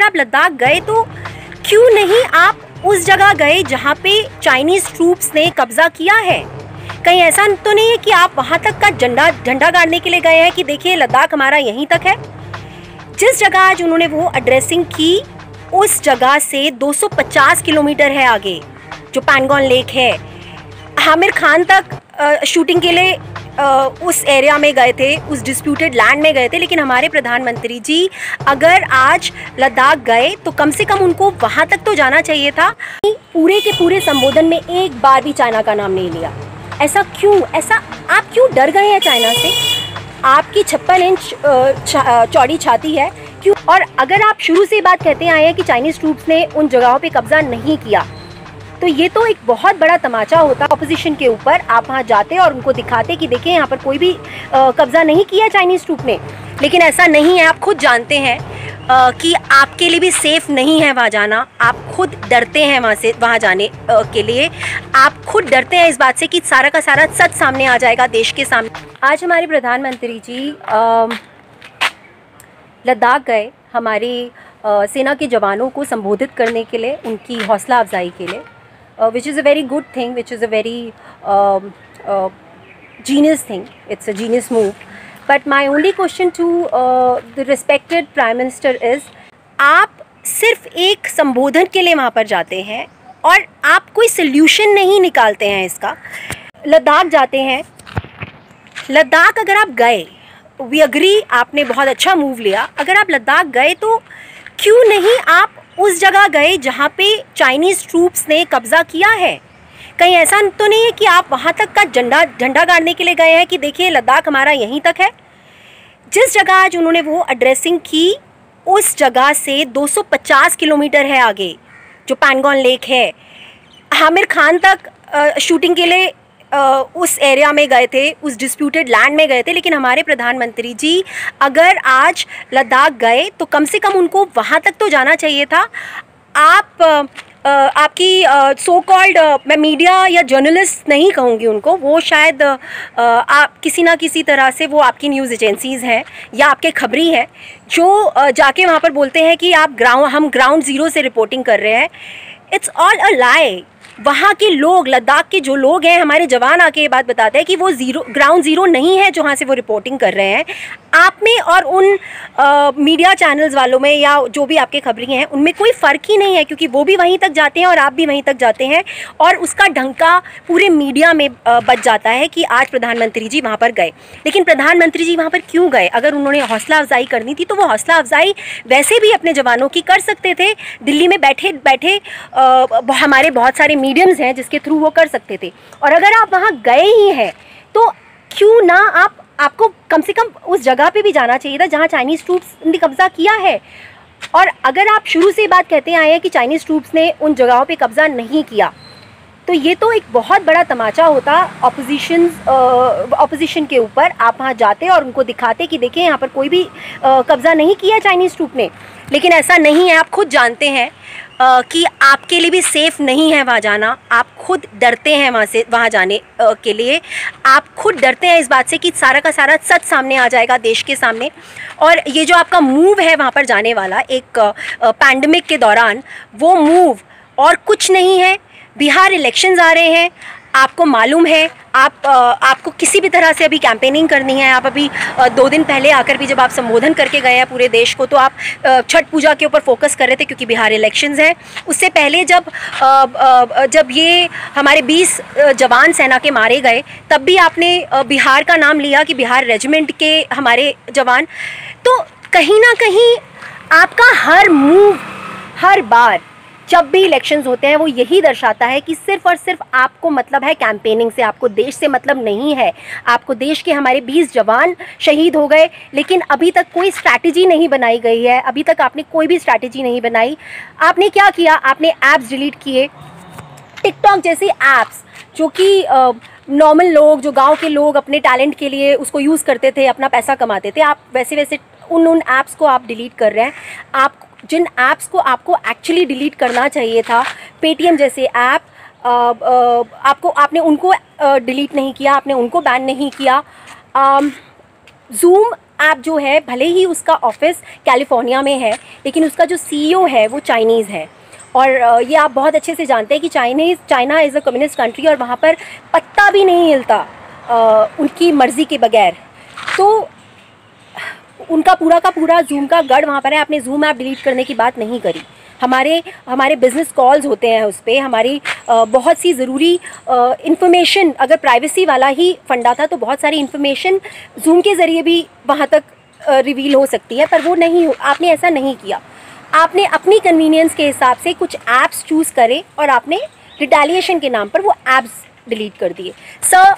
अगर आप लद्दाख गए तो क्यों नहीं आप उस जगह गए जहाँ पे चाइनीज़ ट्रूप्स ने कब्ज़ा किया है? कहीं ऐसा तो नहीं है कि आप वहाँ तक का झंडा गाड़ने के लिए गए हैं कि देखिए लद्दाख हमारा यहीं तक है। जिस जगह आज उन्होंने वो एड्रेसिंग की, उस जगह से 250 किलोमीटर है आगे जो पैंगोंग लेक है। आमिर खान तक शूटिंग के लिए उस एरिया में गए थे, उस डिस्प्यूटेड लैंड में गए थे। लेकिन हमारे प्रधानमंत्री जी अगर आज लद्दाख गए तो कम से कम उनको वहाँ तक तो जाना चाहिए था। पूरे के पूरे संबोधन में एक बार भी चाइना का नाम नहीं लिया। ऐसा क्यों? ऐसा आप क्यों डर गए हैं चाइना से? आपकी 56 इंच चौड़ी छाती है क्यों? और अगर आप शुरू से बात कहते आए हैं कि चाइनीज़ ट्रूप्स ने उन जगहों पे कब्जा नहीं किया, तो ये तो एक बहुत बड़ा तमाचा होता ऑपोजिशन के ऊपर। आप वहाँ जाते और उनको दिखाते कि देखिए यहाँ पर कोई भी कब्जा नहीं किया चाइनीज़ ट्रूप ने। लेकिन ऐसा नहीं है। आप खुद जानते हैं कि आपके लिए भी सेफ़ नहीं है वहाँ जाना। आप खुद डरते हैं वहाँ जाने के लिए। आप खुद डरते हैं इस बात से कि सारा का सारा सच सामने आ जाएगा देश के सामने। आज हमारे प्रधानमंत्री जी लद्दाख गए हमारी सेना के जवानों को संबोधित करने के लिए, उनकी हौसला अफजाई के लिए, which is a very good thing, which is a very genius thing. It's a genius move. But my only question to the respected Prime Minister is, आप सिर्फ एक संबोधन के लिए वहाँ पर जाते हैं और आप कोई सल्यूशन नहीं निकालते हैं इसका। लद्दाख जाते हैं, लद्दाख अगर आप गए, वी अग्री आपने बहुत अच्छा मूव लिया। अगर आप लद्दाख गए तो क्यों नहीं आप उस जगह गए जहाँ पे चाइनीज़ ट्रूप्स ने कब्ज़ा किया है? कहीं ऐसा तो नहीं है कि आप वहाँ तक का झंडा गाड़ने के लिए गए हैं कि देखिए लद्दाख हमारा यहीं तक है। जिस जगह आज उन्होंने वो एड्रेसिंग की, उस जगह से 250 किलोमीटर है आगे जो पैंगोंग लेक है। आमिर खान तक शूटिंग के लिए उस एरिया में गए थे, उस डिस्प्यूटेड लैंड में गए थे। लेकिन हमारे प्रधानमंत्री जी अगर आज लद्दाख गए तो कम से कम उनको वहाँ तक तो जाना चाहिए था। आपकी सो कॉल्ड, मैं मीडिया या जर्नलिस्ट नहीं कहूँगी उनको, वो शायद आप किसी ना किसी तरह से वो आपकी न्यूज़ एजेंसीज़ हैं या आपके खबरी हैं जो जाके वहाँ पर बोलते हैं कि हम ग्राउंड ज़ीरो से रिपोर्टिंग कर रहे हैं। इट्स ऑल अ लाई। वहाँ के लोग, लद्दाख के जो लोग हैं, हमारे जवान आके ये बात बताते हैं कि वो ग्राउंड ज़ीरो नहीं है जहाँ से वो रिपोर्टिंग कर रहे हैं। आप में और उन मीडिया चैनल्स वालों में या जो भी आपके खबरी हैं उनमें कोई फ़र्क ही नहीं है, क्योंकि वो भी वहीं तक जाते हैं और आप भी वहीं तक जाते हैं और उसका ढंका पूरे मीडिया में बच जाता है कि आज प्रधानमंत्री जी वहाँ पर गए। लेकिन प्रधानमंत्री जी वहाँ पर क्यों गए? अगर उन्होंने हौसला अफजाई करनी थी तो वो हौसला अफजाई वैसे भी अपने जवानों की कर सकते थे। दिल्ली में बैठे बैठे हमारे बहुत सारे मीडियम्स हैं जिसके थ्रू वो कर सकते थे। और अगर आप वहाँ गए ही हैं तो क्यों ना आपको कम से कम उस जगह पे भी जाना चाहिए था जहाँ चाइनीज़ ट्रूप्स ने कब्ज़ा किया है। और अगर आप शुरू से बात कहते आए हैं कि चाइनीज़ ट्रूप्स ने उन जगहों पे कब्ज़ा नहीं किया, तो ये तो एक बहुत बड़ा तमाचा होता ऑपोजिशन के ऊपर। आप वहाँ जाते और उनको दिखाते कि देखिए यहाँ पर कोई भी कब्ज़ा नहीं किया चाइनीज़ ट्रूप ने। लेकिन ऐसा नहीं है। आप खुद जानते हैं कि आपके लिए भी सेफ़ नहीं है वहाँ जाना। आप खुद डरते हैं वहाँ जाने के लिए। आप खुद डरते हैं इस बात से कि सारा का सारा सच सामने आ जाएगा देश के सामने। और ये जो आपका मूव है वहाँ पर जाने वाला एक पैंडमिक के दौरान, वो मूव और कुछ नहीं है। बिहार इलेक्शंस आ रहे हैं, आपको मालूम है। आपको किसी भी तरह से अभी कैंपेनिंग करनी है। आप अभी 2 दिन पहले आकर भी जब आप संबोधन करके गए हैं पूरे देश को, तो आप छठ पूजा के ऊपर फोकस कर रहे थे क्योंकि बिहार इलेक्शंस हैं। उससे पहले जब ये हमारे 20 जवान सेना के मारे गए, तब भी आपने बिहार का नाम लिया कि बिहार रेजिमेंट के हमारे जवान। तो कहीं ना कहीं आपका हर मूव, हर बार जब भी इलेक्शंस होते हैं, वो यही दर्शाता है कि सिर्फ़ और सिर्फ आपको मतलब है कैंपेनिंग से, आपको देश से मतलब नहीं है। आपको देश के हमारे 20 जवान शहीद हो गए, लेकिन अभी तक कोई स्ट्रैटेजी नहीं बनाई गई है। अभी तक आपने कोई भी स्ट्रैटेजी नहीं बनाई। आपने क्या किया? आपने ऐप्स डिलीट किए, टिकटॉक जैसे ऐप्स जो कि नॉर्मल लोग, जो गाँव के लोग अपने टैलेंट के लिए उसको यूज़ करते थे, अपना पैसा कमाते थे। आप वैसे उन ऐप्स को आप डिलीट कर रहे हैं। आप जिन ऐप्स को आपको एक्चुअली डिलीट करना चाहिए था, पेटीएम जैसे ऐप, आपने उनको डिलीट नहीं किया, आपने उनको बैन नहीं किया। जूम ऐप जो है, भले ही उसका ऑफिस कैलिफोर्निया में है, लेकिन उसका जो CEO है वो चाइनीज़ है। और ये आप बहुत अच्छे से जानते हैं कि China is a communist country, और वहाँ पर पत्ता भी नहीं हिलता उनकी मर्ज़ी के बगैर। तो उनका पूरा का पूरा जूम का गढ़ वहाँ पर है। आपने जूम ऐप डिलीट करने की बात नहीं करी। हमारे बिज़नेस कॉल्स होते हैं उस पर, हमारी बहुत सी ज़रूरी इंफॉर्मेशन, अगर प्राइवेसी वाला ही फंडा था तो बहुत सारी इंफॉर्मेशन जूम के ज़रिए भी वहाँ तक रिवील हो सकती है, पर वो नहीं आपने ऐसा नहीं किया। आपने अपनी कन्वीनियंस के हिसाब से कुछ ऐप्स चूज़ करे और आपने रिटेलिएशन के नाम पर वो ऐप्स डिलीट कर दिए। सर,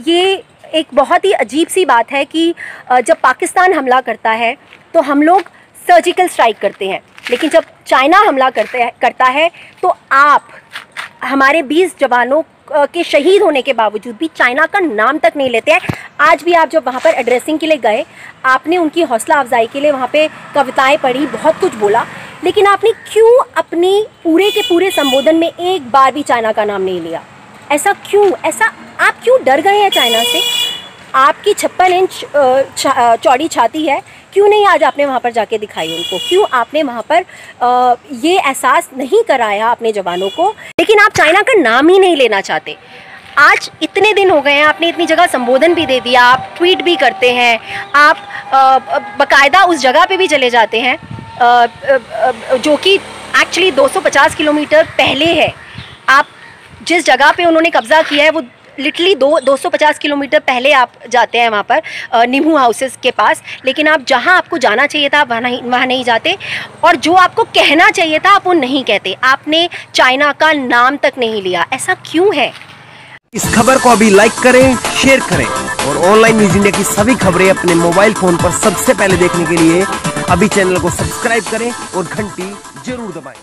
ये एक बहुत ही अजीब सी बात है कि जब पाकिस्तान हमला करता है तो हम लोग सर्जिकल स्ट्राइक करते हैं, लेकिन जब चाइना हमला करता है तो आप हमारे 20 जवानों के शहीद होने के बावजूद भी चाइना का नाम तक नहीं लेते हैं। आज भी आप जब वहाँ पर एड्रेसिंग के लिए गए, आपने उनकी हौसला अफजाई के लिए वहाँ पे कविताएं पढ़ी, बहुत कुछ बोला, लेकिन आपने क्यों अपनी पूरे के पूरे संबोधन में एक बार भी चाइना का नाम नहीं लिया? ऐसा क्यों? ऐसा आप क्यों डर गए हैं चाइना से? आपकी 56 इंच चौड़ी छाती है, क्यों नहीं आज आपने वहाँ पर जाके दिखाई उनको? क्यों आपने वहाँ पर ये एहसास नहीं कराया अपने जवानों को? लेकिन आप चाइना का नाम ही नहीं लेना चाहते। आज इतने दिन हो गए हैं, आपने इतनी जगह संबोधन भी दे दिया, आप ट्वीट भी करते हैं, आप बाकायदा उस जगह पे भी चले जाते हैं जो कि एक्चुअली 250 किलोमीटर पहले है। आप जिस जगह पे उन्होंने कब्ज़ा किया है वो लिटरली 250 किलोमीटर पहले आप जाते हैं वहाँ पर निमू हाउसेस के पास, लेकिन आप जहाँ आपको जाना चाहिए था वहाँ नहीं जाते, और जो आपको कहना चाहिए था आप वो नहीं कहते। आपने चाइना का नाम तक नहीं लिया, ऐसा क्यों है? इस खबर को अभी लाइक करें, शेयर करें, और ऑनलाइन न्यूज़ इंडिया की सभी खबरें अपने मोबाइल फोन पर सबसे पहले देखने के लिए अभी चैनल को सब्सक्राइब करें और घंटी जरूर दबाएं।